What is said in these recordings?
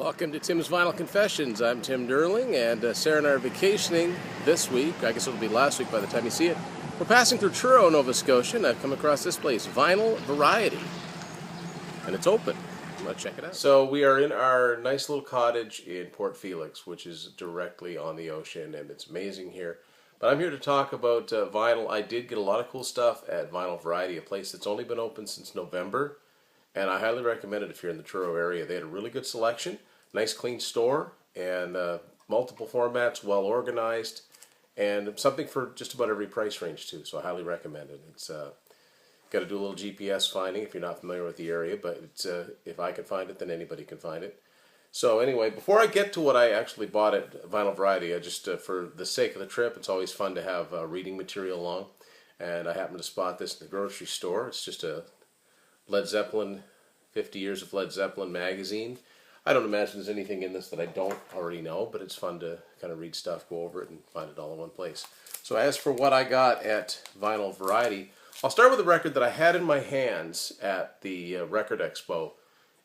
Welcome to Tim's Vinyl Confessions. I'm Tim Durling, and Sarah and I are vacationing this week. I guess it'll be last week by the time you see it. We're passing through Truro, Nova Scotia, and I've come across this place, Vinyl Variety. And it's open. I'm going to check it out. So we are in our nice little cottage in Port Felix, which is directly on the ocean, and it's amazing here. But I'm here to talk about vinyl. I did get a lot of cool stuff at Vinyl Variety, a place that's only been open since November. And I highly recommend it if you're in the Truro area. They had a really good selection, nice clean store, and multiple formats, well organized, and something for just about every price range too. So I highly recommend it. It's got to do a little GPS finding if you're not familiar with the area, but it's, if I can find it, then anybody can find it. So anyway, before I get to what I actually bought at Vinyl Variety, I just for the sake of the trip, it's always fun to have reading material along, and I happened to spot this in the grocery store. It's just a Led Zeppelin, 50 Years of Led Zeppelin magazine. I don't imagine there's anything in this that I don't already know, but it's fun to kind of read stuff, go over it, and find it all in one place. So as for what I got at Vinyl Variety, I'll start with a record that I had in my hands at the Record Expo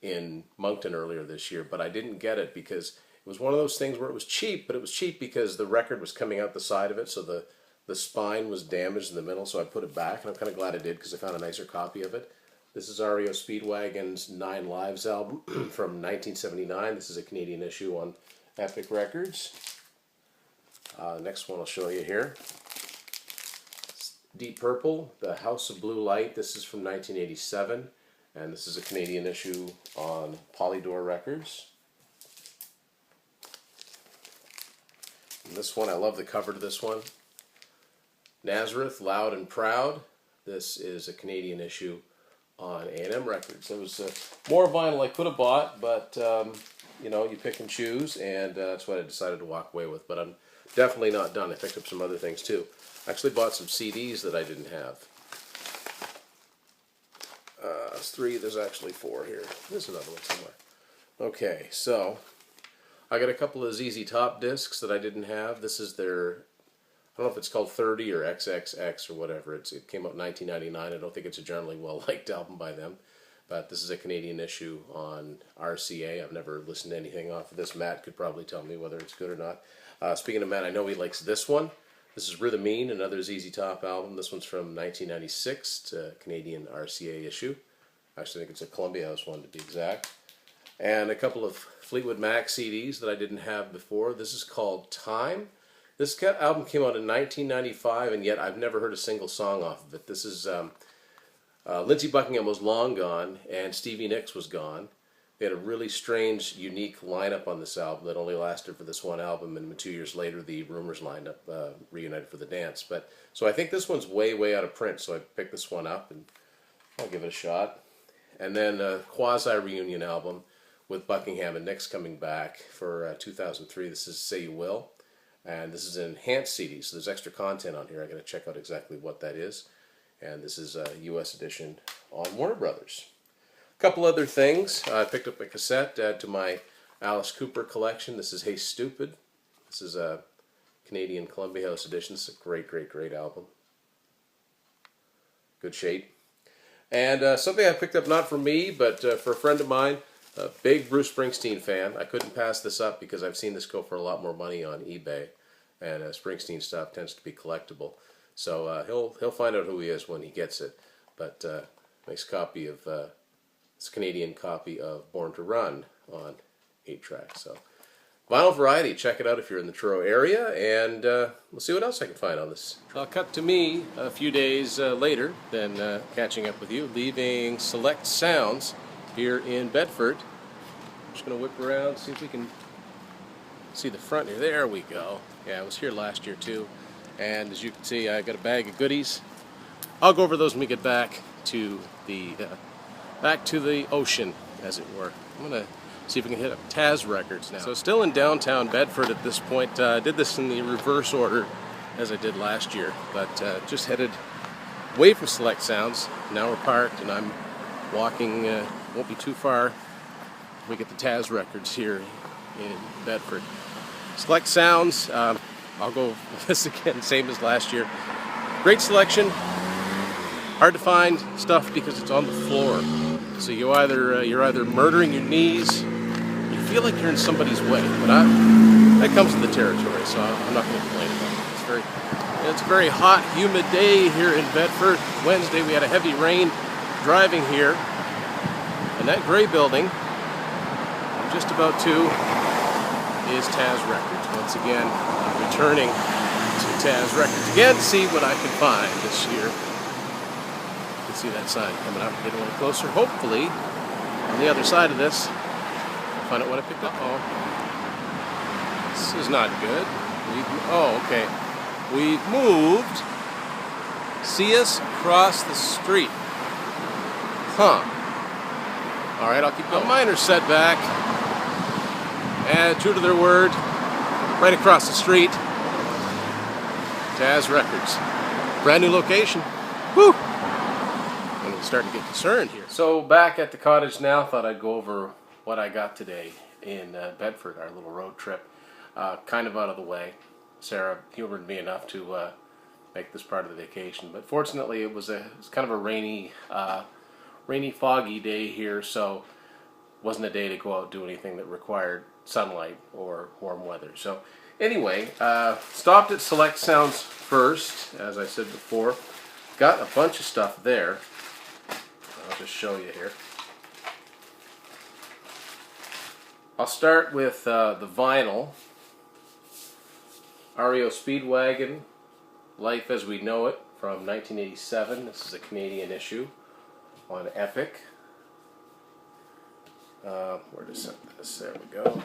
in Moncton earlier this year, but I didn't get it because it was one of those things where it was cheap, but it was cheap because the record was coming out the side of it, so the spine was damaged in the middle, so I put it back, and I'm kind of glad I did because I found a nicer copy of it. This is R.E.O. Speedwagon's 9 Lives album from 1979. This is a Canadian issue on Epic Records. Next one I'll show you here. Deep Purple, The House of Blue Light. This is from 1987. And this is a Canadian issue on Polydor Records. And this one, I love the cover to this one. Nazareth, Loud and Proud. This is a Canadian issue on A&M Records. There was more vinyl I could have bought, but you know, you pick and choose, and that's what I decided to walk away with. But I'm definitely not done. I picked up some other things too. I actually bought some CDs that I didn't have. It's 3, there's actually 4 here. There's another one somewhere. Okay, so I got a couple of ZZ Top discs that I didn't have. This is their, I don't know if it's called 30 or XXX or whatever. It came out in 1999. I don't think it's a generally well-liked album by them. But this is a Canadian issue on RCA. I've never listened to anything off of this. Matt could probably tell me whether it's good or not. Speaking of Matt, I know he likes this one. This is Rhythmine, another ZZ Top album. This one's from 1996. It's a Canadian RCA issue. Actually, I think it's a Columbia House one to be exact. And a couple of Fleetwood Mac CDs that I didn't have before. This is called Time. This album came out in 1995, and yet I've never heard a single song off of it. This is Lindsey Buckingham was long gone, and Stevie Nicks was gone. They had a really strange, unique lineup on this album that only lasted for this one album, and 2 years later, the Rumors lined up, reunited for the dance. So I think this one's way, way out of print, so I picked this one up, and I'll give it a shot. And then a quasi-reunion album with Buckingham and Nicks coming back for 2003. This is Say You Will. And this is an enhanced CD, so there's extra content on here. I got to check out exactly what that is. And this is a U.S. edition on Warner Brothers. A couple other things. I picked up a cassette to add to my Alice Cooper collection. This is Hey Stupid. This is a Canadian Columbia House edition. It's a great, great, great album. Good shape. And something I picked up not for me, but for a friend of mine, a big Bruce Springsteen fan. I couldn't pass this up because I've seen this go for a lot more money on eBay, and Springsteen stuff tends to be collectible. So he'll find out who he is when he gets it. But nice copy of this Canadian copy of Born to Run on 8-track. So Vinyl Variety, check it out if you're in the Truro area, and we'll see what else I can find on this. I'll cut to me a few days later, then catching up with you, leaving Select Sounds here in Bedford. I'm just going to whip around, see if we can see the front here. There we go. Yeah, I was here last year too. And as you can see, I got a bag of goodies. I'll go over those when we get back to the ocean, as it were. I'm going to see if we can hit up Taz Records now. So still in downtown Bedford at this point. I did this in the reverse order as I did last year, but just headed away from Select Sounds. Now we're parked, and I'm walking, won't be too far. We get the Taz Records here in Bedford. Select Sounds, I'll go with this again, same as last year. Great selection. Hard to find stuff because it's on the floor. So you're either murdering your knees, your feel like you're in somebody's way, but that comes with the territory, so I'm not going to complain about it. It's a very hot, humid day here in Bedford. Wednesday we had a heavy rain driving here, and that gray building I'm just about to is Taz Records. Once again, returning to Taz Records again to see what I can find this year. You can see that sign coming up, getting a little closer. Hopefully, on the other side of this, I'll find out what I picked up. Oh, this is not good. Okay. We've moved. See us across the street. Huh. Alright, I'll keep going. A minor setback. And true to their word, right across the street, Taz Records. Brand new location. Woo! I'm starting to get concerned here. So back at the cottage now, thought I'd go over what I got today in Bedford, our little road trip. Kind of out of the way. Sarah humored me enough to make this part of the vacation, but fortunately it was kind of a rainy, foggy day here, so it wasn't a day to go out and do anything that required sunlight or warm weather. So anyway, stopped at Select Sounds first, as I said before. Got a bunch of stuff there. I'll just show you here. I'll start with the vinyl. R.E.O. Speedwagon, Life as We Know It, from 1987. This is a Canadian issue on Epic. Where to set this? There we go.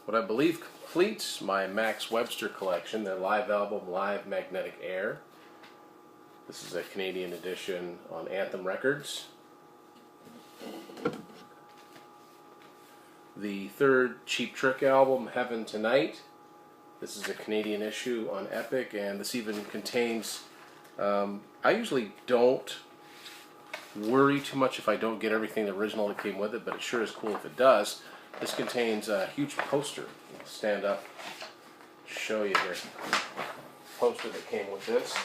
What I believe completes my Max Webster collection, their live album, Live Magnetic Air. This is a Canadian edition on Anthem Records. The third Cheap Trick album, Heaven Tonight. This is a Canadian issue on Epic, and this even contains, I usually don't worry too much if I don't get everything original that came with it, but it sure is cool if it does. This contains a huge poster. I'll stand up, show you here. Poster that came with this.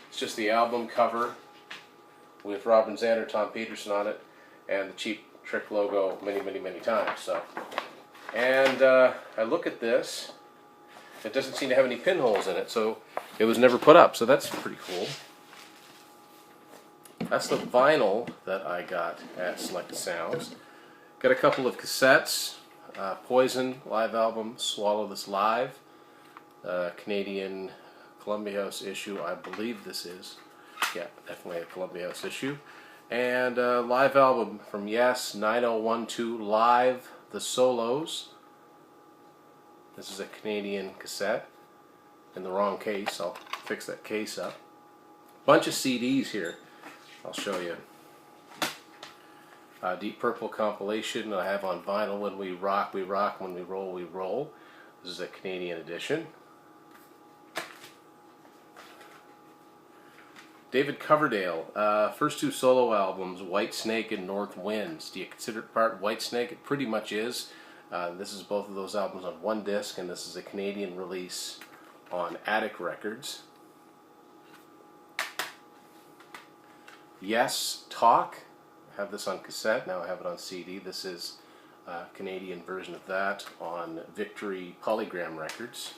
It's just the album cover with Robin Zander, Tom Peterson on it, and the Cheap Trick logo many times. So, and I look at this. It doesn't seem to have any pinholes in it, so it was never put up. So that's pretty cool. That's the vinyl that I got at Select Sounds. Got a couple of cassettes. Poison live album, Swallow This Live. Canadian Columbia House issue, I believe this is. Yeah, definitely a Columbia House issue. And a live album from Yes, 9012 Live, The Solos. This is a Canadian cassette. In the wrong case, I'll fix that case up. Bunch of CDs here, I'll show you. Deep Purple compilation I have on vinyl, When We Rock, We Rock, When We Roll, We Roll. This is a Canadian edition. David Coverdale, first two solo albums, White Snake and North Winds. Do you consider it part White Snake? It pretty much is. This is both of those albums on one disc, and this is a Canadian release on Attic Records. Yes, Talk. I have this on cassette, now I have it on CD. This is a Canadian version of that on Victory Polygram Records.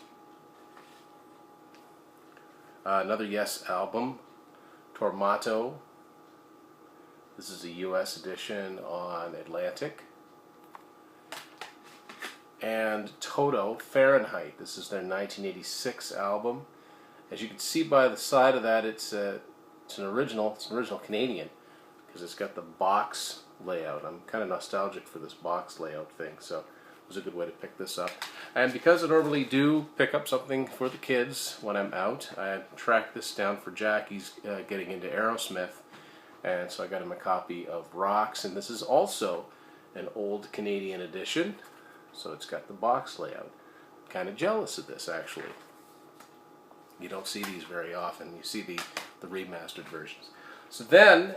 Another Yes album, Tormato. This is a US edition on Atlantic. And Toto, Fahrenheit. This is their 1986 album. As you can see by the side of that, it's an original Canadian, because it's got the box layout. I'm kind of nostalgic for this box layout thing, so it was a good way to pick this up. And because I normally do pick up something for the kids when I'm out, I tracked this down for Jack. He's getting into Aerosmith, and so I got him a copy of Rocks, and this is also an old Canadian edition, so it's got the box layout. I'm kind of jealous of this, actually. You don't see these very often. You see the remastered versions. So then,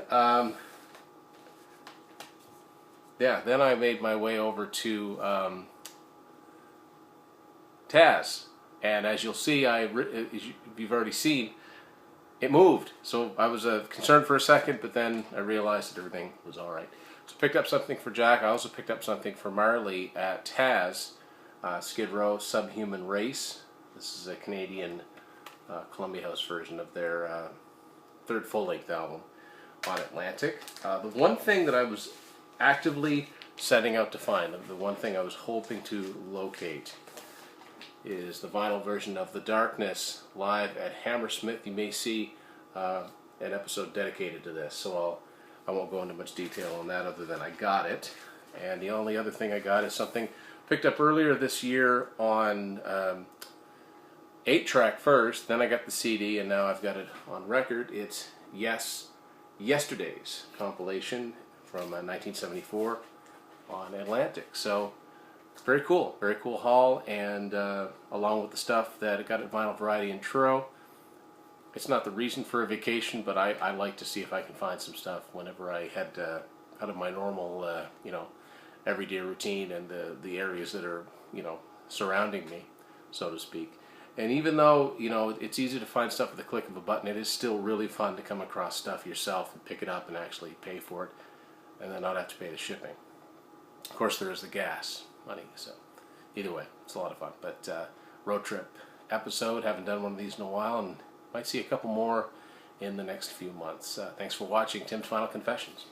then I made my way over to Taz, and as you'll see, as you've already seen, it moved. So I was concerned for a second, but then I realized that everything was all right. So picked up something for Jack. I also picked up something for Marley at Taz, Skid Row Subhuman Race. This is a Canadian Columbia House version of their third full-length album on Atlantic. The one thing that I was actively setting out to find, the one thing I was hoping to locate, is the vinyl version of The Darkness live at Hammersmith. You may see an episode dedicated to this, so I won't go into much detail on that other than I got it. And the only other thing I got is something picked up earlier this year on 8-track first, then I got the CD, and now I've got it on record. It's Yesterday's compilation from 1974 on Atlantic. So it's very cool haul, and along with the stuff that I got at Vinyl Variety in Truro. It's not the reason for a vacation, but I like to see if I can find some stuff whenever I head out of my normal, everyday routine and the areas that are, surrounding me, so to speak. And even though, it's easy to find stuff with the click of a button, it is still really fun to come across stuff yourself and pick it up and actually pay for it, and then not have to pay the shipping. Of course, there is the gas money, so either way, it's a lot of fun. But road trip episode, haven't done one of these in a while, and might see a couple more in the next few months. Thanks for watching Tim's Final Confessions.